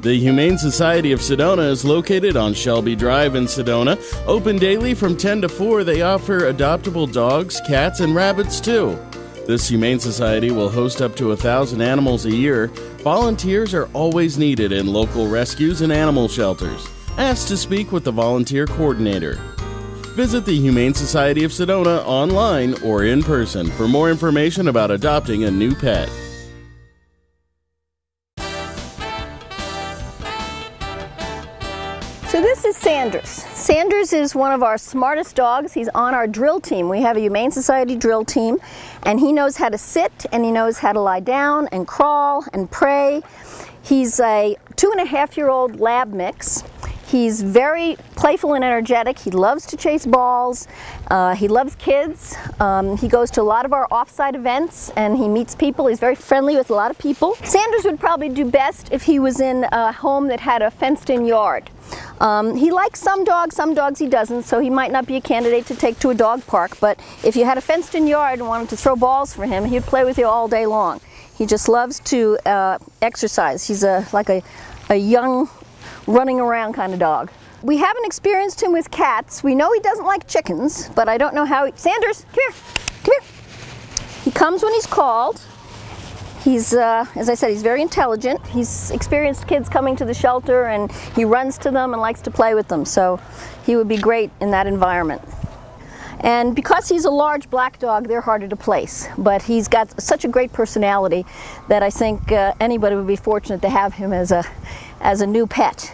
The Humane Society of Sedona is located on Shelby Drive in Sedona. Open daily from 10 to 4, they offer adoptable dogs, cats, and rabbits too. This Humane Society will host up to 1,000 animals a year. Volunteers are always needed in local rescues and animal shelters. Ask to speak with the volunteer coordinator. Visit the Humane Society of Sedona online or in person for more information about adopting a new pet. So this is Sanders. Sanders is one of our smartest dogs. He's on our drill team. We have a Humane Society drill team, and he knows how to sit, and he knows how to lie down and crawl and pray. He's a 2.5-year-old lab mix. He's very playful and energetic. He loves to chase balls. He loves kids. He goes to a lot of our off-site events and he meets people. He's very friendly with a lot of people. Sanders would probably do best if he was in a home that had a fenced-in yard. He likes some dogs he doesn't, so he might not be a candidate to take to a dog park, but if you had a fenced-in yard and wanted to throw balls for him, he'd play with you all day long. He just loves to exercise. He's like a young, running around kind of dog. We haven't experienced him with cats. We know he doesn't like chickens, but I don't know how Sanders, come here, come here. He comes when he's called. He's, as I said, he's very intelligent. He's experienced kids coming to the shelter and he runs to them and likes to play with them, so he would be great in that environment. And because he's a large black dog, they're harder to place, but he's got such a great personality that I think anybody would be fortunate to have him as a new pet.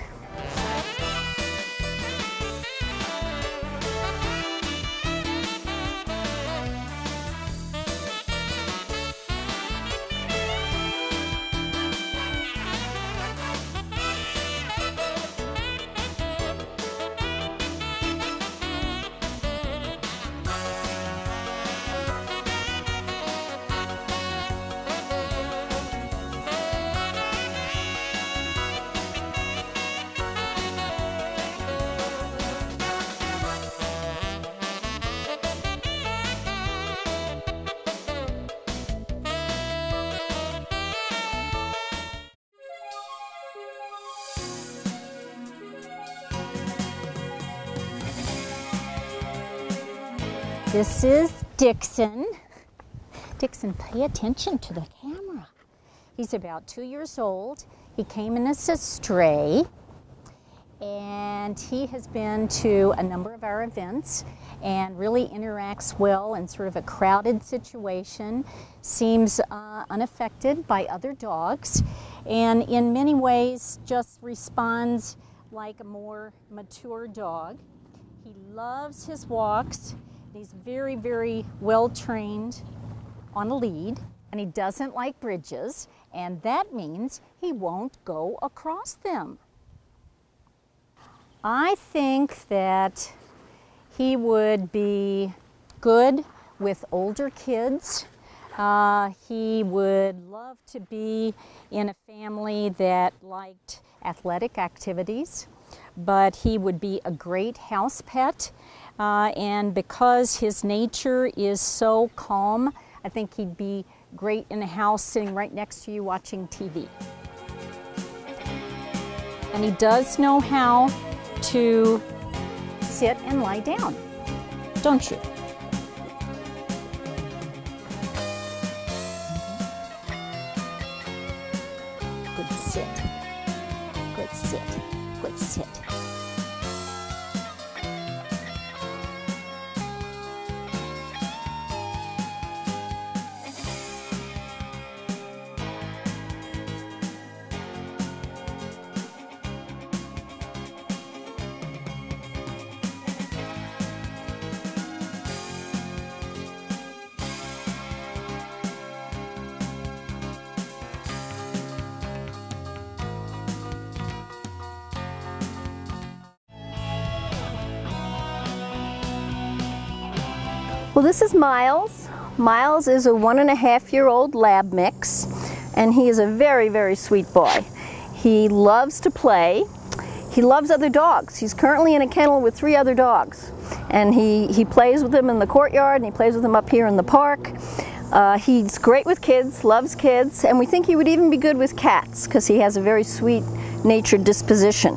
This is Dickson. Dickson, pay attention to the camera. He's about 2 years old. He came in as a stray, and he has been to a number of our events and really interacts well in sort of a crowded situation, seems unaffected by other dogs, and in many ways just responds like a more mature dog. He loves his walks. He's very, very well trained on a lead, and he doesn't like bridges, and that means he won't go across them. I think that he would be good with older kids. He would love to be in a family that liked athletic activities, but he would be a great house pet. And because his nature is so calm, I think he'd be great in a house sitting right next to you watching TV. And he does know how to sit and lie down, don't you? Good sit, good sit, good sit. Well, this is Miles. Miles is a 1.5-year-old lab mix, and he is a very, very sweet boy. He loves to play. He loves other dogs. He's currently in a kennel with 3 other dogs, and he plays with them in the courtyard, and he plays with them up here in the park. He's great with kids, loves kids, and we think he would even be good with cats because he has a very sweet-natured disposition.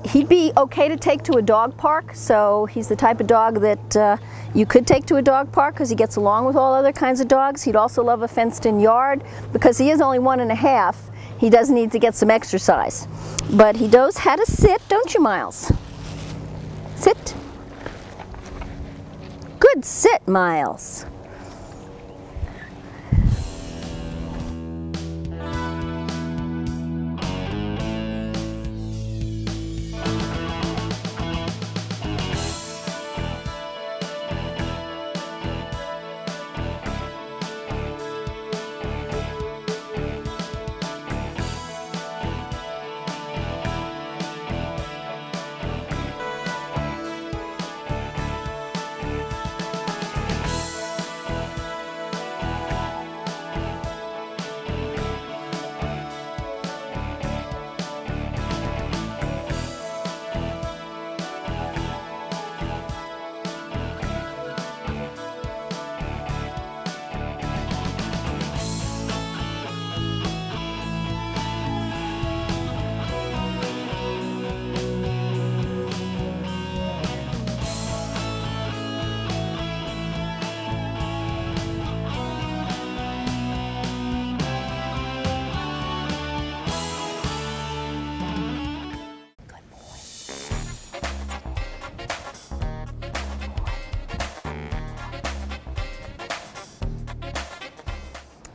He'd be okay to take to a dog park, so he's the type of dog that you could take to a dog park because he gets along with all other kinds of dogs. He'd also love a fenced-in yard. Because he is only 1.5, he does need to get some exercise. But he knows how to sit, don't you, Miles? Sit. Good sit, Miles.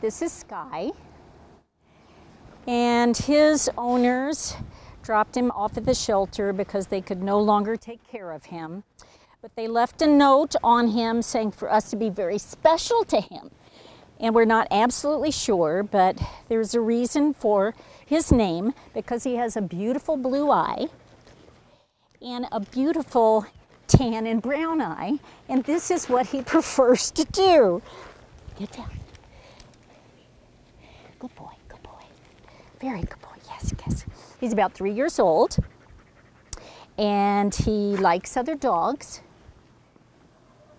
This is Sky, and his owners dropped him off at the shelter because they could no longer take care of him. But they left a note on him saying for us to be very special to him. And we're not absolutely sure, but there's a reason for his name because he has a beautiful blue eye and a beautiful tan and brown eye, and this is what he prefers to do. Get down. Good boy, good boy. Very good boy, yes, yes. He's about 3 years old, and he likes other dogs.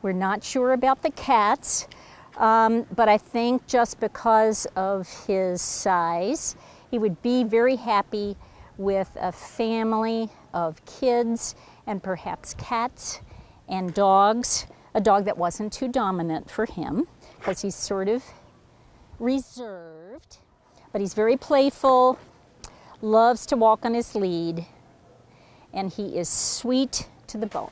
We're not sure about the cats, but I think just because of his size, he would be very happy with a family of kids and perhaps cats and dogs. A dog that wasn't too dominant for him because he's sort of reserved, but he's very playful, loves to walk on his lead, and he is sweet to the bone.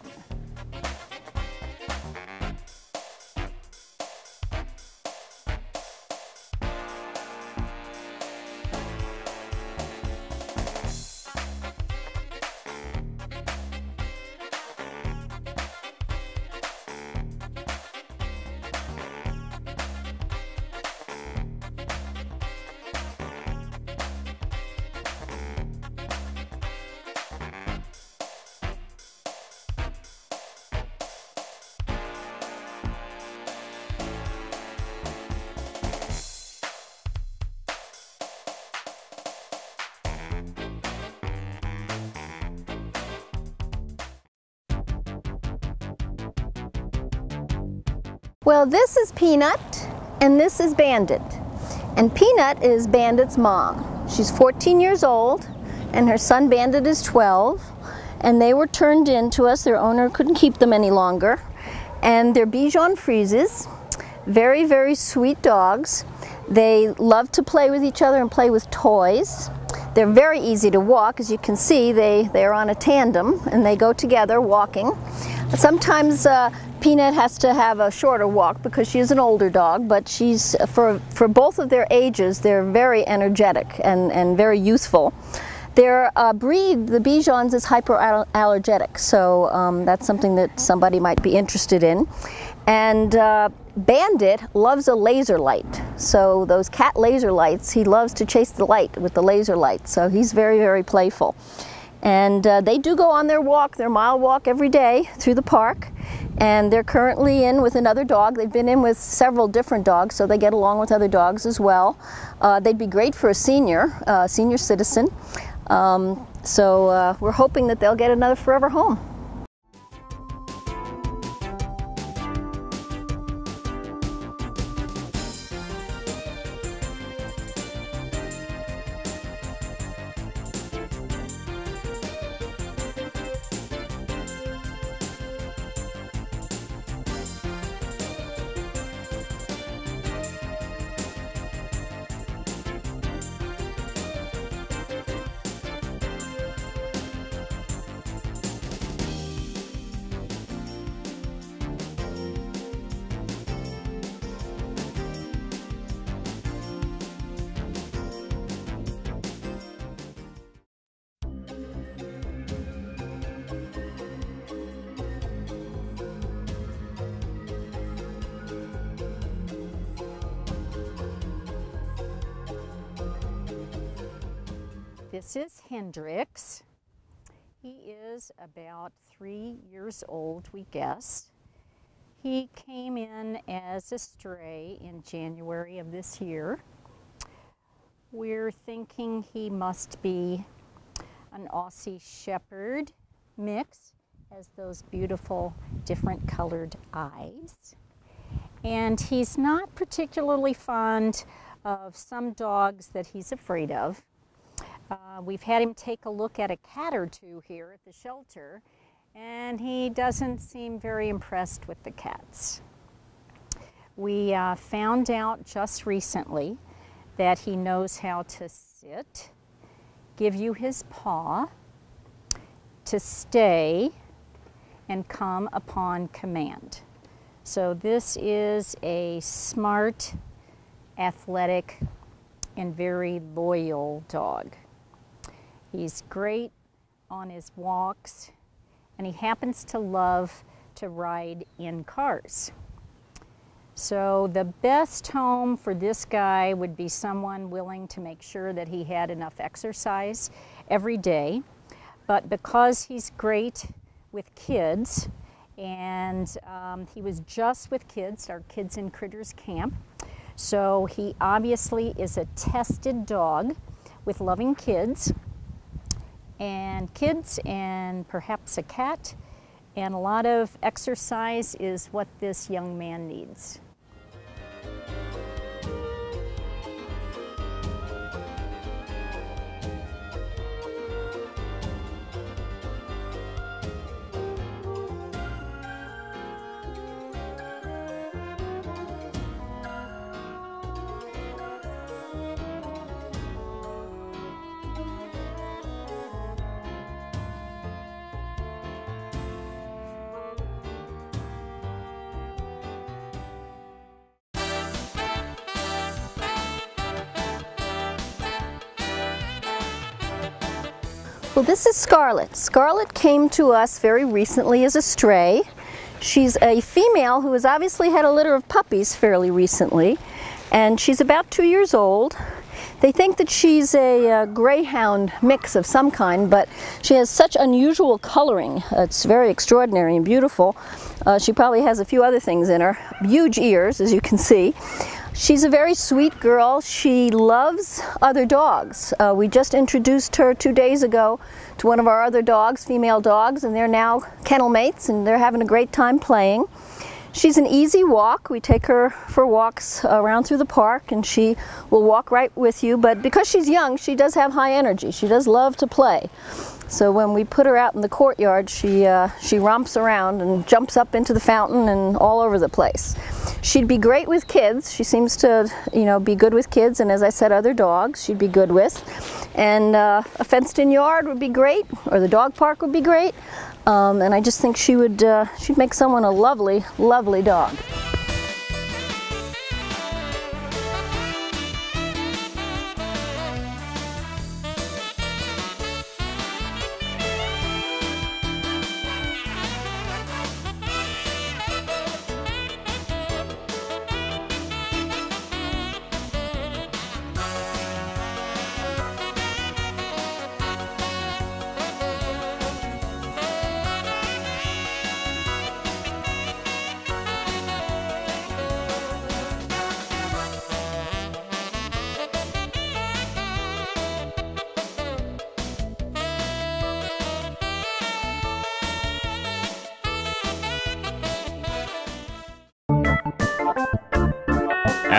Well, this is Peanut, and this is Bandit. And Peanut is Bandit's mom. She's 14 years old, and her son Bandit is 12. And they were turned in to us. Their owner couldn't keep them any longer. And they're Bichon Frises, very, very sweet dogs. They love to play with each other and play with toys. They're very easy to walk. As you can see, they're on a tandem, and they go together walking. Sometimes Peanut has to have a shorter walk because she's an older dog, but she's, for both of their ages, they're very energetic and very youthful. Their breed, the Bichons, is hyperallergenic, so that's something that somebody might be interested in. And Bandit loves a laser light, so those cat laser lights, he loves to chase the light with the laser light, so he's very, very playful. And they do go on their walk, their mile walk every day through the park. And they're currently in with another dog. They've been in with several different dogs, so they get along with other dogs as well. They'd be great for a senior citizen. So we're hoping that they'll get another forever home. This is Hendrix. He is about 3 years old, we guess. He came in as a stray in January of this year. We're thinking he must be an Aussie Shepherd mix, has those beautiful different colored eyes. And he's not particularly fond of some dogs that he's afraid of. We've had him take a look at a cat or two here at the shelter, and he doesn't seem very impressed with the cats. We found out just recently that he knows how to sit, give you his paw, to stay, and come upon command. So this is a smart, athletic, and very loyal dog. He's great on his walks, and he happens to love to ride in cars. So the best home for this guy would be someone willing to make sure that he had enough exercise every day. But because he's great with kids, and he was just with kids, our Kids and Critters camp, so he obviously is a tested dog with loving kids, and perhaps a cat, and a lot of exercise is what this young man needs. Well, this is Scarlet. Scarlet came to us very recently as a stray. She's a female who has obviously had a litter of puppies fairly recently, and she's about 2 years old. They think that she's a greyhound mix of some kind, but she has such unusual coloring. It's very extraordinary and beautiful. She probably has a few other things in her. Huge ears, as you can see. She's a very sweet girl. She loves other dogs. We just introduced her 2 days ago to one of our other dogs, female dogs, and they're now kennel mates, and they're having a great time playing. She's an easy walk. We take her for walks around through the park, and she will walk right with you. But because she's young, she does have high energy. She does love to play. So when we put her out in the courtyard, she romps around and jumps up into the fountain and all over the place. She'd be great with kids. She seems to, be good with kids, and as I said, other dogs she'd be good with. And a fenced-in yard would be great, or the dog park would be great. And I just think she'd make someone a lovely, lovely dog.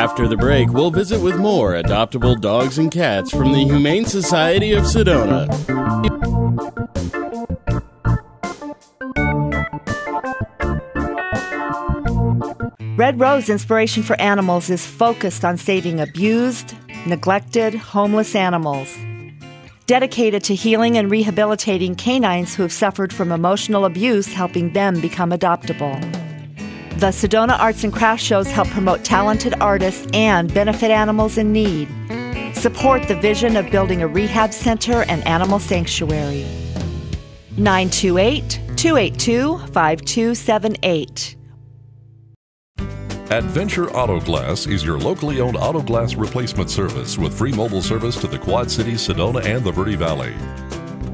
After the break, we'll visit with more adoptable dogs and cats from the Humane Society of Sedona. Red Rose Inspiration for Animals is focused on saving abused, neglected, homeless animals. Dedicated to healing and rehabilitating canines who have suffered from emotional abuse, helping them become adoptable. The Sedona Arts and Crafts shows help promote talented artists and benefit animals in need. Support the vision of building a rehab center and animal sanctuary. 928-282-5278. Adventure Auto Glass is your locally owned auto glass replacement service with free mobile service to the Quad Cities, Sedona, and the Verde Valley.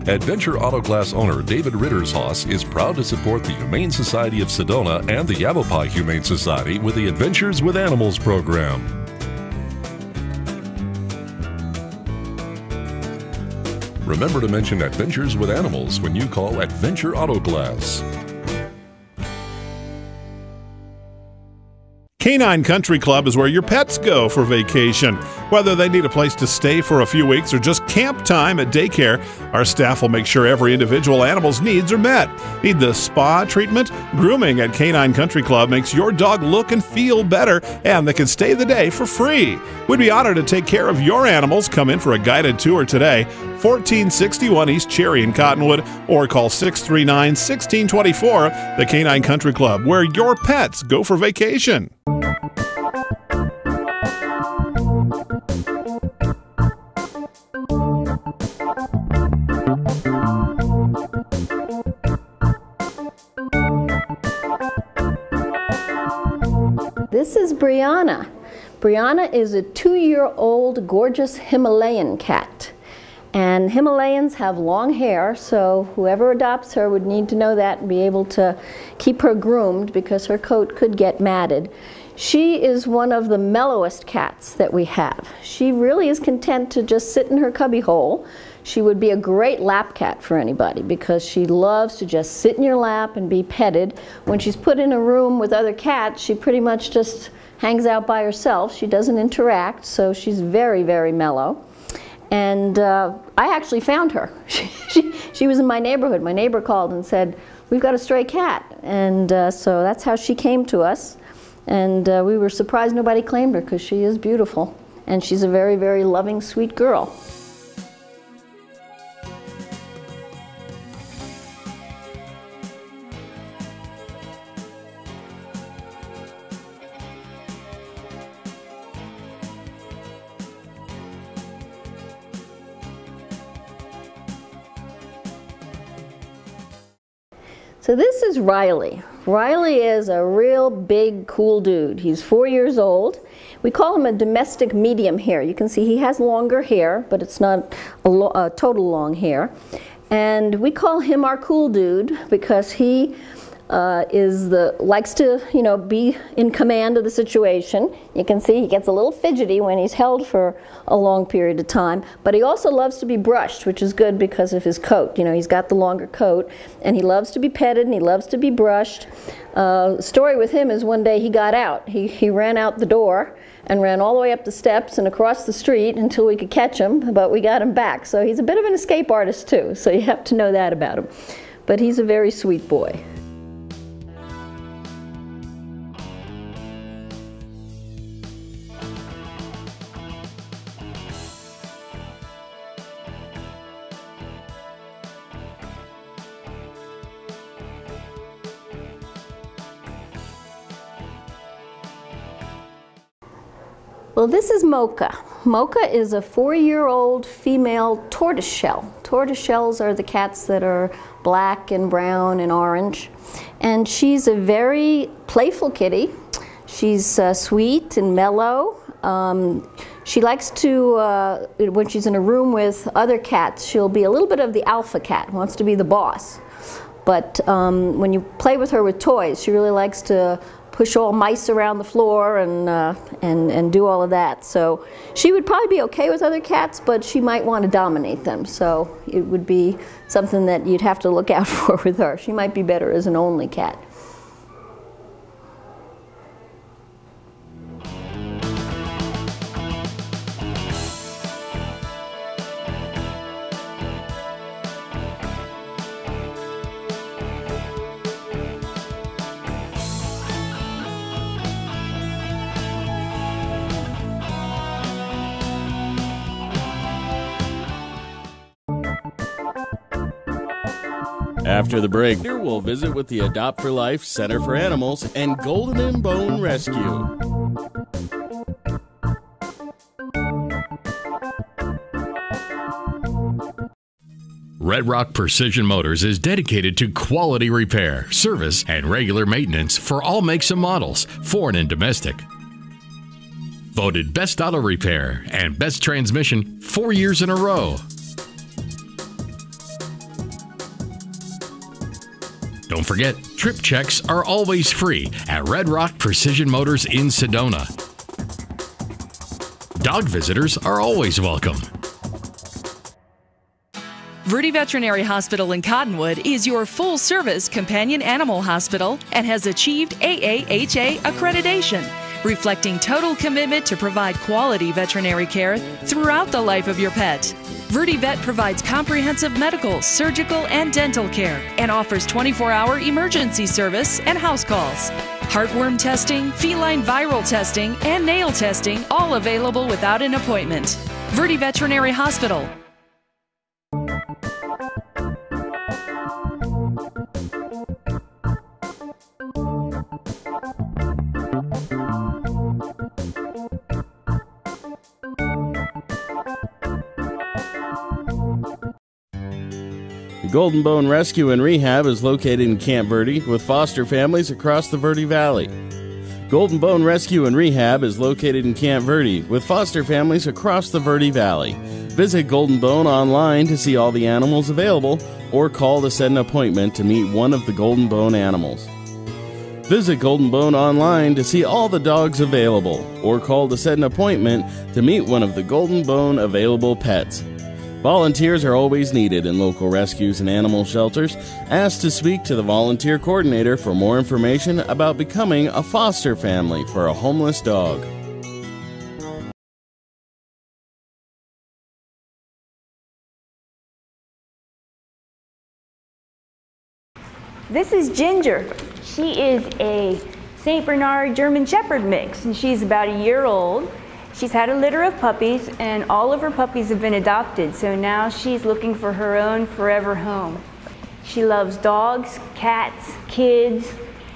Adventure Auto Glass owner David Rittershaus is proud to support the Humane Society of Sedona and the Yavapai Humane Society with the Adventures with Animals program. Remember to mention Adventures with Animals when you call Adventure Auto Glass. Canine Country Club is where your pets go for vacation. Whether they need a place to stay for a few weeks or just camp time at daycare, our staff will make sure every individual animal's needs are met. Need the spa treatment? Grooming at Canine Country Club makes your dog look and feel better, and they can stay the day for free. We'd be honored to take care of your animals. Come in for a guided tour today, 1461 East Cherry in Cottonwood, or call 639-1624, the Canine Country Club, where your pets go for vacation. This is Brianna. Brianna is a 2-year-old gorgeous Himalayan cat. And Himalayans have long hair, so whoever adopts her would need to know that and be able to keep her groomed because her coat could get matted. She is one of the mellowest cats that we have. She really is content to just sit in her cubby hole. She would be a great lap cat for anybody because she loves to just sit in your lap and be petted. When she's put in a room with other cats, she pretty much just hangs out by herself. She doesn't interact, so she's very, very mellow. And I actually found her. She was in my neighborhood. My neighbor called and said, "We've got a stray cat." And so that's how she came to us. And we were surprised nobody claimed her because she is beautiful. And she's a very, very loving, sweet girl. So this is Riley. Riley is a real big, cool dude. He's 4 years old. We call him a domestic medium hair. You can see he has longer hair, but it's not a total long hair. And we call him our cool dude because he likes to, be in command of the situation. You can see he gets a little fidgety when he's held for a long period of time, but he also loves to be brushed, which is good because of his coat. He's got the longer coat, and he loves to be petted and he loves to be brushed. The story with him is one day he got out. He ran out the door and ran all the way up the steps and across the street until we could catch him, but we got him back. So he's a bit of an escape artist too, so you have to know that about him. But he's a very sweet boy. Well, this is Mocha. Mocha is a 4-year-old female tortoiseshell. Tortoiseshells are the cats that are black and brown and orange. And she's a very playful kitty. She's sweet and mellow. She likes to, when she's in a room with other cats, she'll be a little bit of the alpha cat, wants to be the boss. But when you play with her with toys, she really likes to push all mice around the floor and do all of that. So she would probably be okay with other cats, but she might want to dominate them. So it would be something that you'd have to look out for with her. She might be better as an only cat. After the break, we'll visit with the Adopt for Life Center for Animals and Golden Bone Rescue. Red Rock Precision Motors is dedicated to quality repair, service, and regular maintenance for all makes and models, foreign and domestic. Voted Best Auto Repair and Best Transmission 4 years in a row. Don't forget, trip checks are always free at Red Rock Precision Motors in Sedona. Dog visitors are always welcome. Verde Veterinary Hospital in Cottonwood is your full-service companion animal hospital and has achieved AAHA accreditation, reflecting total commitment to provide quality veterinary care throughout the life of your pet. Verde Vet provides comprehensive medical, surgical, and dental care and offers 24-hour emergency service and house calls. Heartworm testing, feline viral testing, and nail testing, all available without an appointment. Verde Veterinary Hospital. The Golden Bone Rescue and Rehab is located in Camp Verde with foster families across the Verde Valley. Golden Bone Rescue and Rehab is located in Camp Verde with foster families across the Verde Valley. Visit Golden Bone online to see all the animals available or call to set an appointment to meet one of the Golden Bone animals. Visit Golden Bone online to see all the dogs available or call to set an appointment to meet one of the Golden Bone available pets. Volunteers are always needed in local rescues and animal shelters. Ask to speak to the volunteer coordinator for more information about becoming a foster family for a homeless dog. This is Ginger. She is a St. Bernard German Shepherd mix, and she's about a year old. She's had a litter of puppies, and all of her puppies have been adopted, so now she's looking for her own forever home. She loves dogs, cats, kids.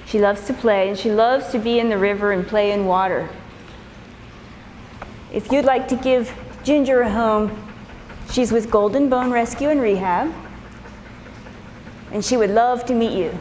She loves to play, and she loves to be in the river and play in water. If you'd like to give Ginger a home, she's with Golden Bone Rescue and Rehab, and she would love to meet you.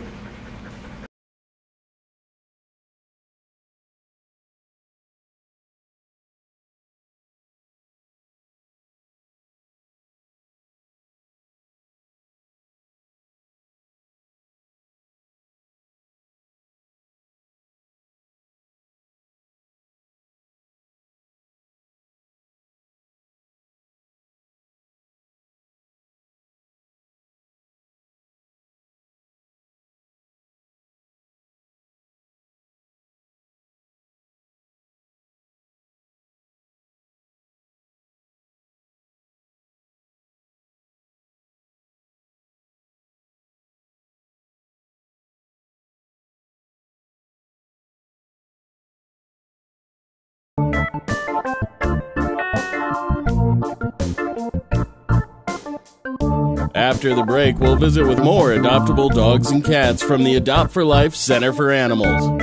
After the break, we'll visit with more adoptable dogs and cats from the Adopt for Life Center for Animals.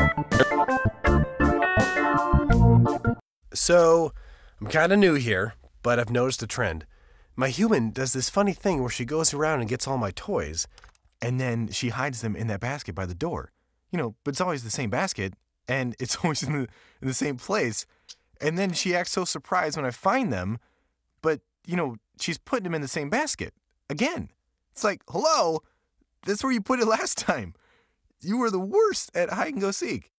So, I'm kind of new here, but I've noticed a trend. My human does this funny thing where she goes around and gets all my toys, and then she hides them in that basket by the door. You know, but it's always the same basket, and it's always in the same place. And then she acts so surprised when I find them, but, you know, she's putting them in the same basket. Again. It's like, hello, that's where you put it last time. You were the worst at hide and go seek.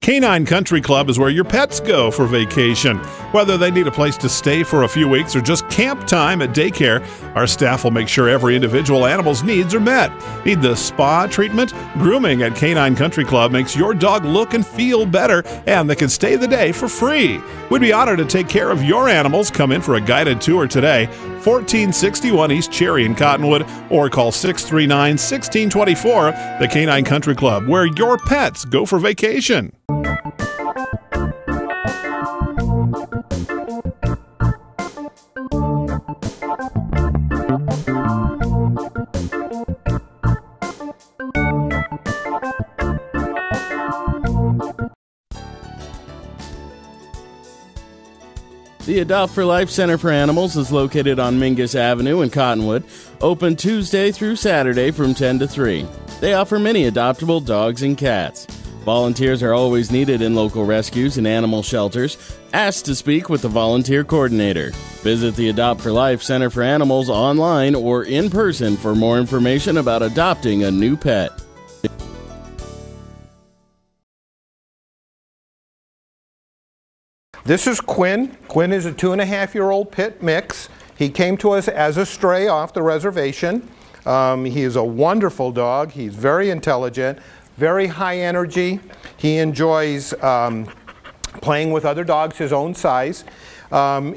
Canine Country Club is where your pets go for vacation. Whether they need a place to stay for a few weeks or just camp time at daycare, our staff will make sure every individual animal's needs are met. Need the spa treatment? Grooming at Canine Country Club makes your dog look and feel better, and they can stay the day for free. We'd be honored to take care of your animals. Come in for a guided tour today, 1461 East Cherry in Cottonwood, or call 639-1624, the Canine Country Club, where your pets go for vacation. The Adopt for Life Center for Animals is located on Mingus Avenue in Cottonwood, open Tuesday through Saturday from 10 to 3. They offer many adoptable dogs and cats. Volunteers are always needed in local rescues and animal shelters. Ask to speak with the volunteer coordinator. Visit the Adopt for Life Center for Animals online or in person for more information about adopting a new pet. This is Quinn. Quinn is a 2.5-year-old pit mix. He came to us as a stray off the reservation. He is a wonderful dog. He's very intelligent, very high energy. He enjoys playing with other dogs his own size.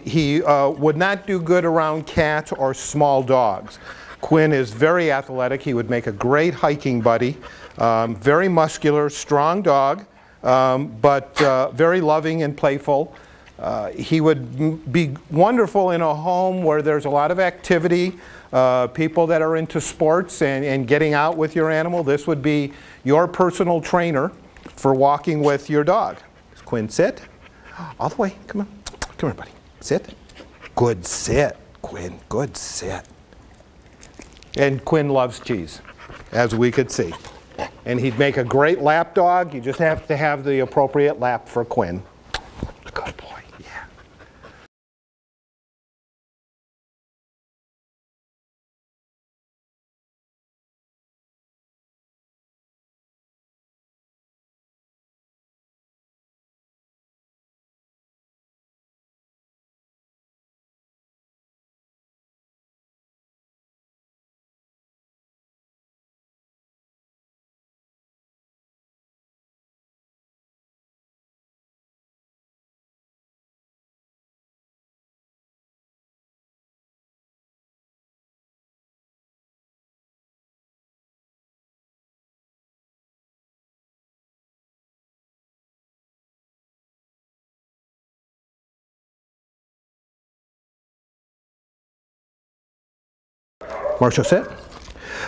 He would not do good around cats or small dogs. Quinn is very athletic. He would make a great hiking buddy. Very muscular, strong dog. But very loving and playful. He would be wonderful in a home where there's a lot of activity, people that are into sports and getting out with your animal. This would be your personal trainer for walking with your dog. Quinn, sit. All the way. Come on. Come here, buddy. Sit. Good sit, Quinn. Good sit. And Quinn loves cheese, as we could see. And he'd make a great lap dog. You just have to have the appropriate lap for Quinn. Good boy, yeah. Marshall, sit.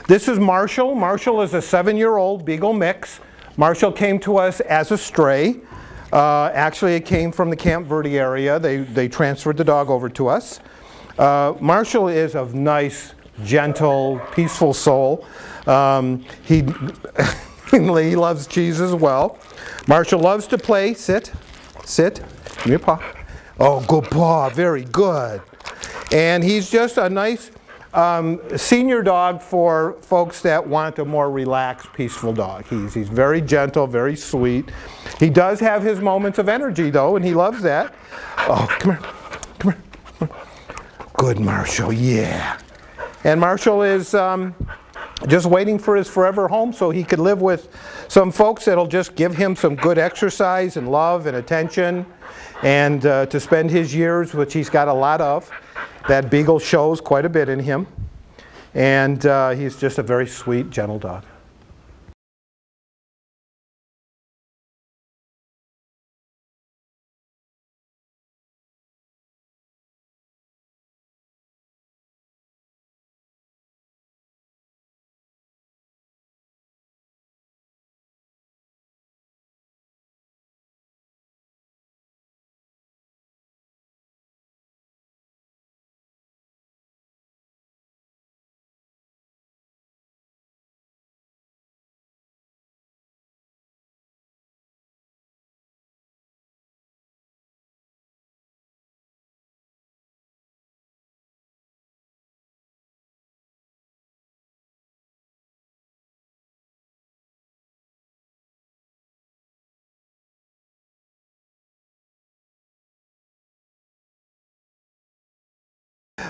This is Marshall. Marshall is a 7-year-old Beagle mix. Marshall came to us as a stray. Actually, it came from the Camp Verde area. They transferred the dog over to us. Marshall is a nice, gentle, peaceful soul. He loves cheese as well. Marshall loves to play. Sit. Sit. Give me a paw. Oh, good paw. Very good. And he's just a nice senior dog for folks that want a more relaxed, peaceful dog. He's very gentle, very sweet. He does have his moments of energy, though, and he loves that. Oh, come here. Come here. Good, Marshall. Yeah. And Marshall is just waiting for his forever home so he could live with some folks that'll just give him some good exercise and love and attention, and to spend his years, which he's got a lot of. That Beagle shows quite a bit in him, and he's just a very sweet, gentle dog.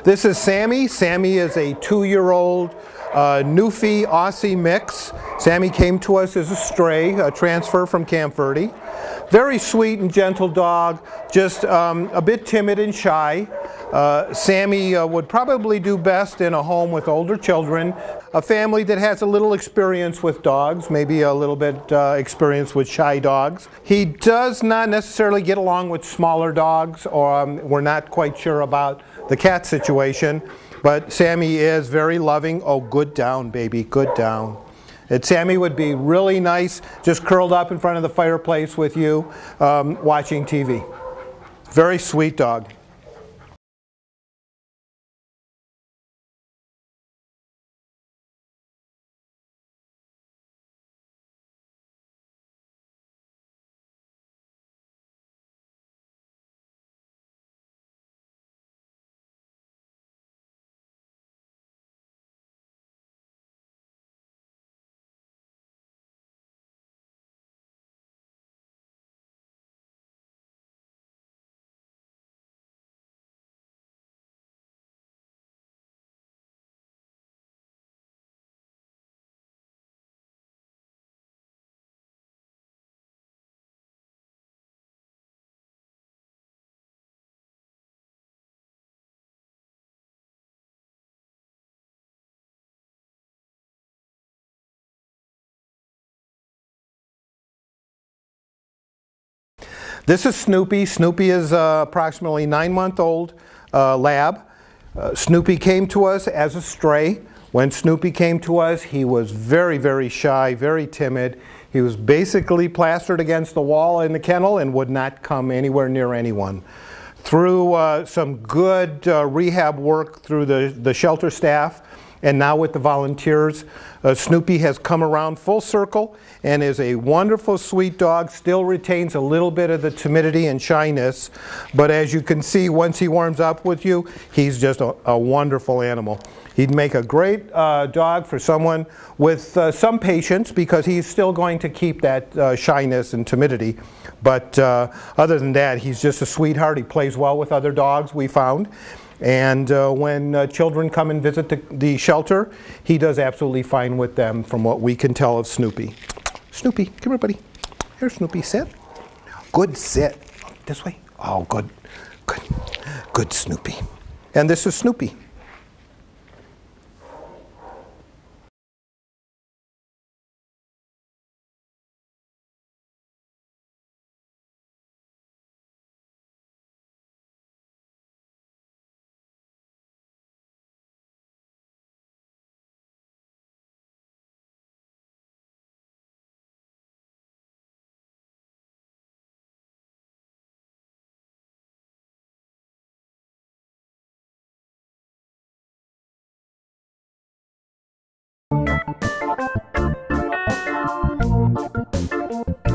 This is Sami. Sami is a 2-year-old Newfie Aussie mix. Sami came to us as a stray, a transfer from Camp Verde. Very sweet and gentle dog, just a bit timid and shy. Sami would probably do best in a home with older children, a family that has a little experience with dogs, maybe a little bit experience with shy dogs. He does not necessarily get along with smaller dogs, or we're not quite sure about the cat situation, but Sami is very loving. Oh, good down, baby, good down. And Sami would be really nice, just curled up in front of the fireplace with you, watching TV. Very sweet dog. This is Snoopy. Snoopy is approximately 9-month-old lab. Snoopy came to us as a stray. When Snoopy came to us, he was very, very shy, very timid. He was basically plastered against the wall in the kennel and would not come anywhere near anyone. Through some good rehab work through the shelter staff, and now with the volunteers, Snoopy has come around full circle and is a wonderful, sweet dog. Still retains a little bit of the timidity and shyness, but as you can see, once he warms up with you, he's just a wonderful animal. He'd make a great dog for someone with some patience, because he's still going to keep that shyness and timidity. But other than that, he's just a sweetheart. He plays well with other dogs, we found. And when children come and visit the shelter, he does absolutely fine with them, from what we can tell of Snoopy. Snoopy, come here, buddy. Here, Snoopy, sit. Good, sit. This way. Oh, good. Good. Good, Snoopy. And this is Snoopy.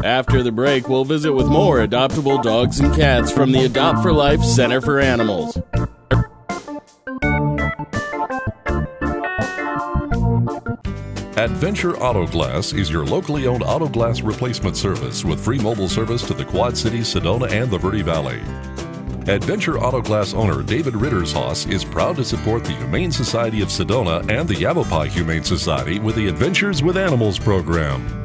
After the break, we'll visit with more adoptable dogs and cats from the Adopt for Life Center for Animals. Adventure Auto Glass is your locally owned auto glass replacement service with free mobile service to the Quad Cities, Sedona, and the Verde Valley. Adventure Auto Glass owner David Rittershaus is proud to support the Humane Society of Sedona and the Yavapai Humane Society with the Adventures with Animals program.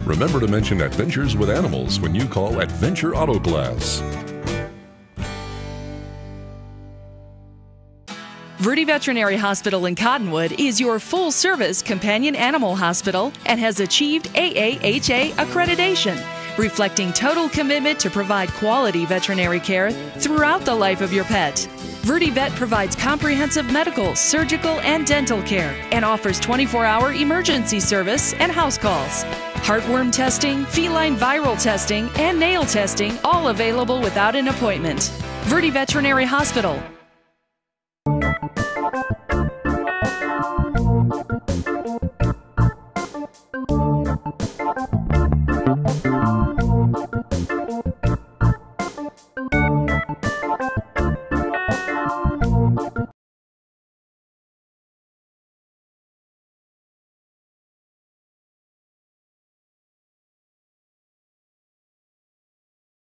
Remember to mention Adventures with Animals when you call Adventure Auto Glass. Verde Veterinary Hospital in Cottonwood is your full-service companion animal hospital and has achieved AAHA accreditation, reflecting total commitment to provide quality veterinary care throughout the life of your pet. Verde Vet provides comprehensive medical, surgical, and dental care and offers 24-hour emergency service and house calls. Heartworm testing, feline viral testing, and nail testing, all available without an appointment. Verde Veterinary Hospital.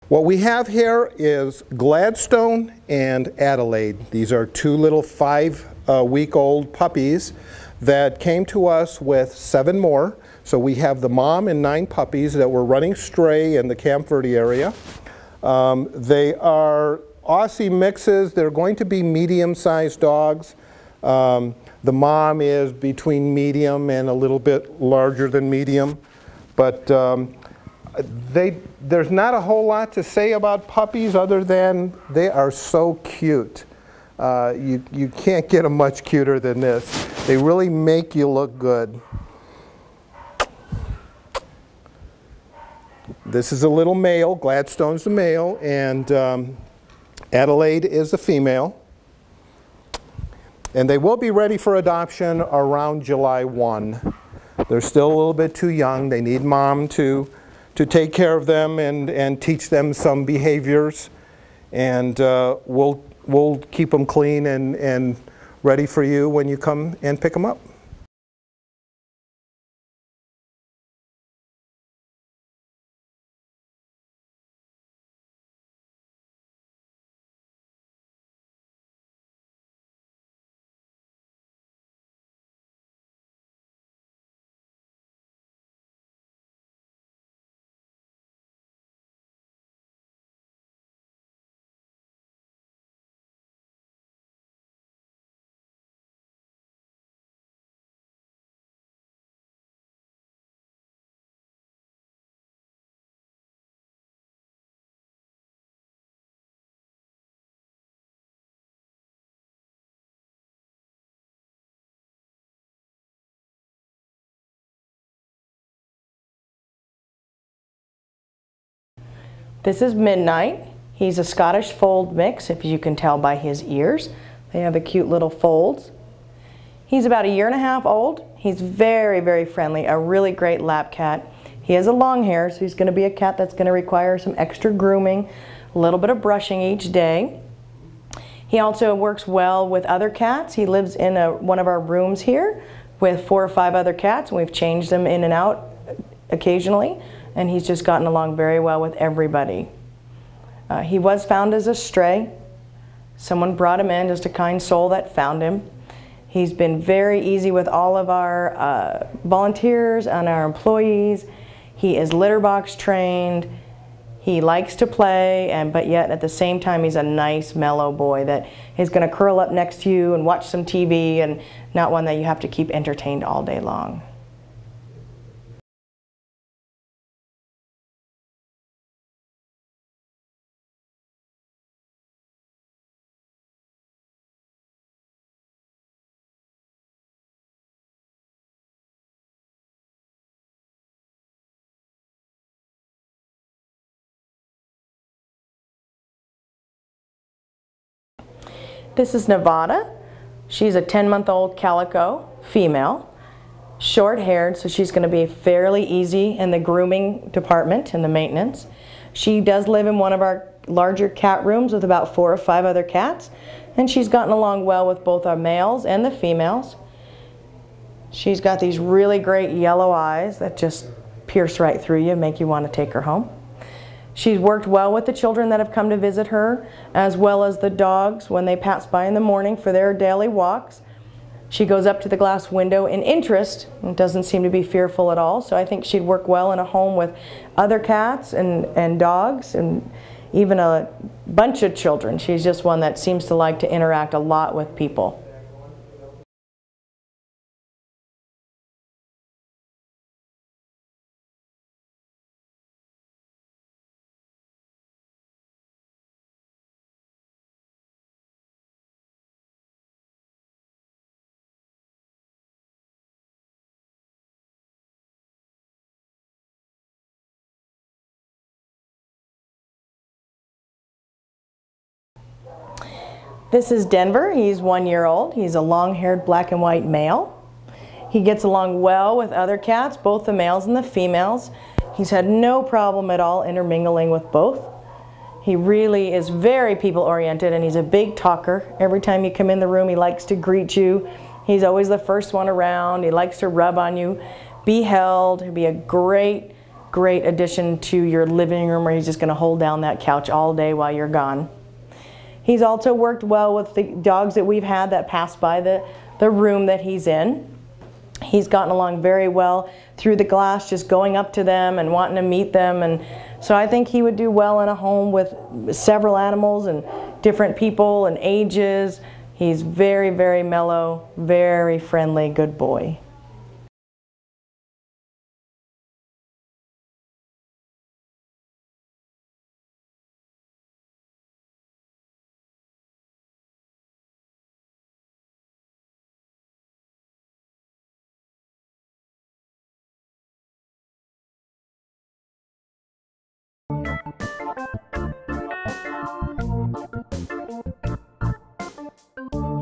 What we have here is Gladstone and Adelaide. These are two little 5-week-old puppies that came to us with 7 more. So we have the mom and 9 puppies that were running stray in the Camp Verde area. They are Aussie mixes. They're going to be medium-sized dogs. The mom is between medium and a little bit larger than medium. But there's not a whole lot to say about puppies other than they are so cute. You can't get them much cuter than this. They really make you look good. This is a little male. Gladstone's the male, and Adelaide is the female. And they will be ready for adoption around July 1. They're still a little bit too young. They need mom to take care of them and teach them some behaviors, and we'll keep them clean and ready for you when you come and pick them up. This is Midnight. He's a Scottish fold mix, if you can tell by his ears. They have the cute little folds. He's about 1.5 years old. He's very, very friendly, a really great lap cat. He has a long hair, so he's going to be a cat that's going to require some extra grooming, a little bit of brushing each day. He also works well with other cats. He lives in one of our rooms here with 4 or 5 other cats. We've changed them in and out occasionally, and he's just gotten along very well with everybody. He was found as a stray. Someone brought him in, just a kind soul that found him. He's been very easy with all of our volunteers and our employees. He is litter box trained. He likes to play, but yet at the same time he's a nice, mellow boy that is going to curl up next to you and watch some TV, and not one that you have to keep entertained all day long. This is Nevada. She's a 10-month-old calico female, short-haired, so she's going to be fairly easy in the grooming department and the maintenance. She does live in one of our larger cat rooms with about 4 or 5 other cats, and she's gotten along well with both our males and the females. She's got these really great yellow eyes that just pierce right through you, make you want to take her home. She's worked well with the children that have come to visit her, as well as the dogs when they pass by in the morning for their daily walks. She goes up to the glass window in interest and doesn't seem to be fearful at all, so I think she'd work well in a home with other cats and dogs and even a bunch of children. She's just one that seems to like to interact a lot with people. This is Denver. He's 1 year old. He's a long-haired black and white male. He gets along well with other cats, both the males and the females. He's had no problem at all intermingling with both. He really is very people-oriented, and he's a big talker. Every time you come in the room, he likes to greet you. He's always the first one around. He likes to rub on you, be held. He'd be a great, great addition to your living room, where he's just going to hold down that couch all day while you're gone. He's also worked well with the dogs that we've had that pass by the room that he's in. He's gotten along very well through the glass, just going up to them and wanting to meet them. And so I think he would do well in a home with several animals and different people and ages. He's very, very mellow, very friendly, good boy.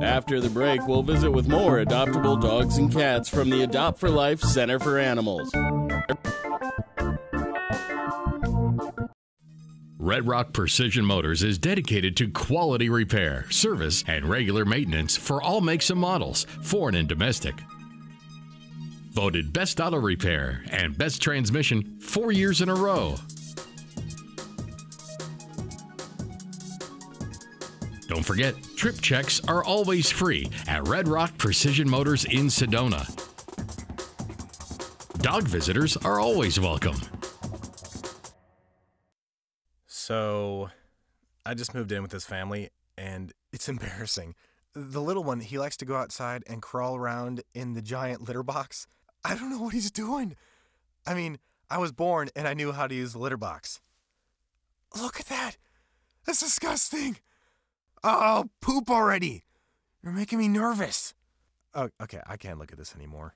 After the break, we'll visit with more adoptable dogs and cats from the Adopt for Life Center for Animals. Red Rock Precision Motors is dedicated to quality repair, service, and regular maintenance for all makes and models, foreign and domestic. Voted Best Auto Repair and Best Transmission 4 years in a row. Don't forget, trip checks are always free at Red Rock Precision Motors in Sedona. Dog visitors are always welcome. So, I just moved in with this family, and it's embarrassing. The little one, he likes to go outside and crawl around in the giant litter box. I don't know what he's doing. I mean, I was born and I knew how to use the litter box. Look at that. That's disgusting. Oh, poop already. You're making me nervous. Oh, okay, I can't look at this anymore.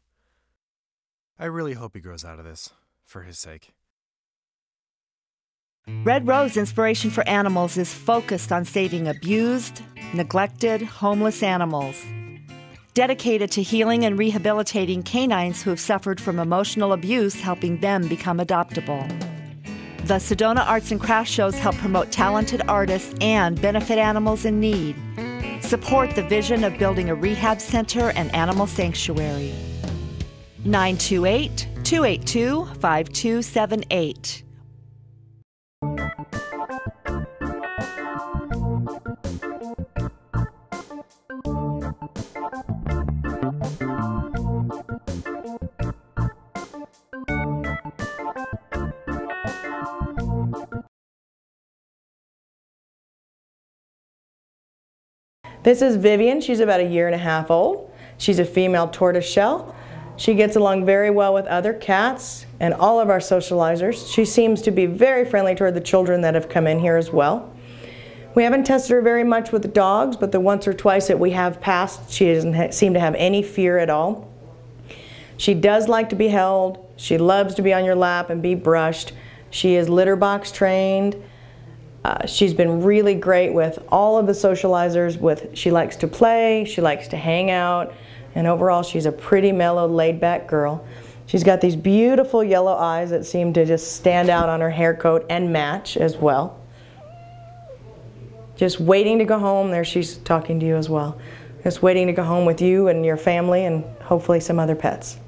I really hope he grows out of this, for his sake. Red Rose Inspiration for Animals is focused on saving abused, neglected, homeless animals. Dedicated to healing and rehabilitating canines who have suffered from emotional abuse, helping them become adoptable. The Sedona Arts and Crafts shows help promote talented artists and benefit animals in need. Support the vision of building a rehab center and animal sanctuary. 928-282-5278. This is Vivian. She's about 1.5 years old. She's a female tortoiseshell. She gets along very well with other cats and all of our socializers. She seems to be very friendly toward the children that have come in here as well. We haven't tested her very much with the dogs, but the once or twice that we have passed, she doesn't seem to have any fear at all. She does like to be held. She loves to be on your lap and be brushed. She is litter box trained. She's been really great with all of the socializers. She likes to play, she likes to hang out, and overall she's a pretty mellow, laid-back girl. She's got these beautiful yellow eyes that seem to just stand out on her hair coat and match as well. Just waiting to go home. There she's talking to you as well. Just waiting to go home with you and your family and hopefully some other pets.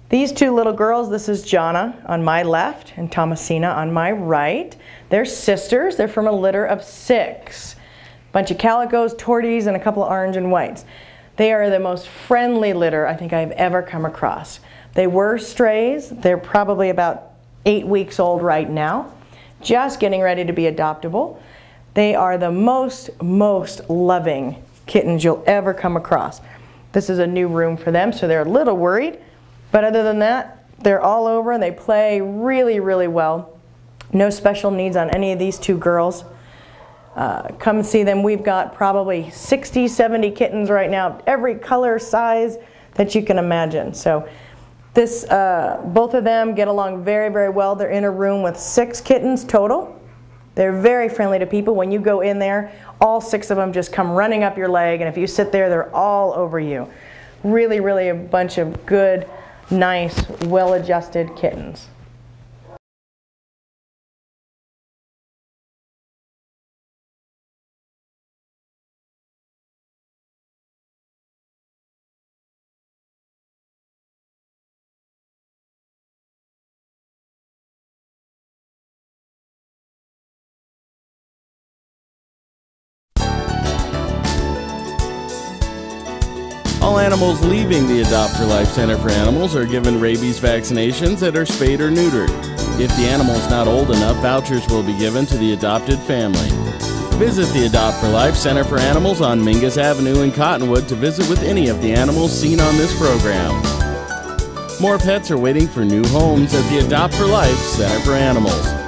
These two little girls, this is Johna on my left and Tomasina on my right. They're sisters. They're from a litter of 6. Bunch of calicos, torties, and a couple of orange and whites. They are the most friendly litter I think I've ever come across. They were strays. They're probably about 8 weeks old right now, just getting ready to be adoptable. They are the most loving kittens you'll ever come across. This is a new room for them, so they're a little worried. But other than that, they're all over and they play really, really well. No special needs on any of these two girls. Come see them. We've got probably 60, 70 kittens right now, every color, size that you can imagine. So both of them get along very, very well. They're in a room with 6 kittens total. They're very friendly to people. When you go in there, all 6 of them just come running up your leg, and if you sit there, they're all over you. Really, really a bunch of good, nice, well-adjusted kittens. All animals leaving the Adopt for Life Center for Animals are given rabies vaccinations and are spayed or neutered. If the animal is not old enough, vouchers will be given to the adopted family. Visit the Adopt for Life Center for Animals on Mingus Avenue in Cottonwood to visit with any of the animals seen on this program. More pets are waiting for new homes at the Adopt for Life Center for Animals.